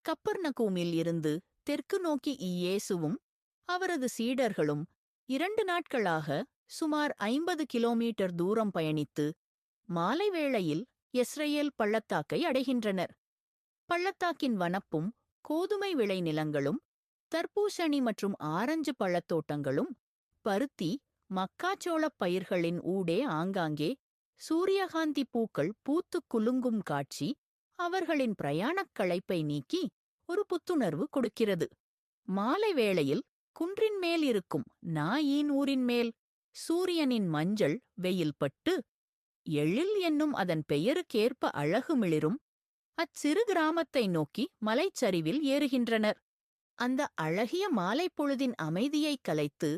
கப்பர்நகூமில் இருந்து தெற்கு நோக்கி இயேசுவும் அவரது சீடர்களும் 2 நாட்களாக சுமார் 50 கிலோமீட்டர் தூரம் பயணித்து மாலை வேளையில் யெஸ்ரயேல் பள்ளத்தாக்கை அடைகின்றனர். பள்ளத்தாக்கின் வனப்பும் கோதுமை விளைநிலங்களும் தர்பூசணி மற்றும் ஆரஞ்சு பழத்தோட்டங்களும் பருத்தி மக்காச்சோளப் பயிர்களின் ஊடே ஆங்காங்கே சூரியகாந்தி பூக்கள் பூத்துக் குலுங்கும் காட்சி அவர்களின் பிரயாணக் களைப்பை நீக்கி ஒரு புத்துணர்வு கொடுக்கிறது. மாலை வேளையில் குன்றின் மேல் இருக்கும் நாயீன் ஊரின் மேல் சூரியனின் மஞ்சள் வெயில் பட்டு எழில் என்னும் அதன் பெயருக்கேற்ப அழகு மிளிரும் அச்சிறு கிராமத்தை நோக்கி மலைச்சரிவில் ஏறுகின்றனர். அந்த அழகிய மாலைப் பொழுதின் அமைதியைக் கலைத்து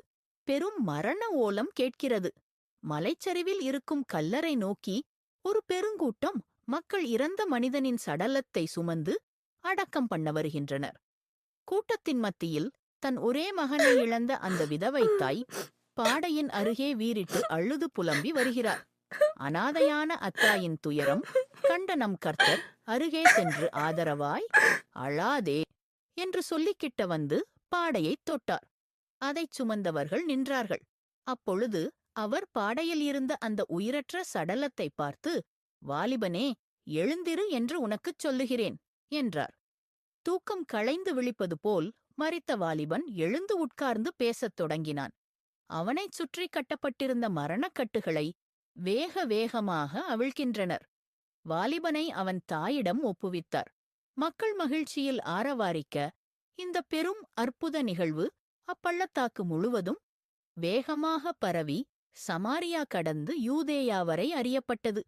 பெரும் மரண ஓலம் கேட்கிறது. மலைச்சரிவில் இருக்கும் கல்லறை நோக்கி ஒரு பெருங்கூட்டம் மக்கள் இறந்த மனிதனின் சடலத்தை சுமந்து அடக்கம் பண்ண வருகின்றனர். கூட்டத்தின் மத்தியில் தன் ஒரே மகனை இழந்த அந்த விதவைத் தாய் பாடையின் அருகே வீறிட்டு அழுது புலம்பி வருகிறார். அனாதையான அத்தாயின் துயரம் கண்ட நம் கர்த்தர் அருகே சென்று ஆதரவாய், அழாதே என்று சொல்லிக்கிட்ட வந்து பாடையைத் தொட்டார். அதைச் சுமந்தவர்கள் நின்றார்கள். அப்பொழுது அவர் பாடையில் இருந்த அந்த உயிரற்ற சடலத்தை பார்த்து, வாலிபனே, எழுந்திரு என்று உனக்குச் சொல்லுகிறேன் என்றார். தூக்கம் களைந்து விழிப்பது போல் மரித்த வாலிபன் எழுந்து உட்கார்ந்து பேசத் தொடங்கினான். அவனைச் சுற்றி கட்டப்பட்டிருந்த மரணக்கட்டுகளை வேக வேகமாக அவிழ்க்கின்றனர். வாலிபனை அவன் தாயிடம் ஒப்புவித்தார். மக்கள் மகிழ்ச்சியில் ஆரவாரிக்க இந்த பெரும் அற்புத நிகழ்வு அப்பள்ளத்தாக்கு முழுவதும் வேகமாக பரவி சமாரியா கடந்து யூதேயா வரை அறியப்பட்டது.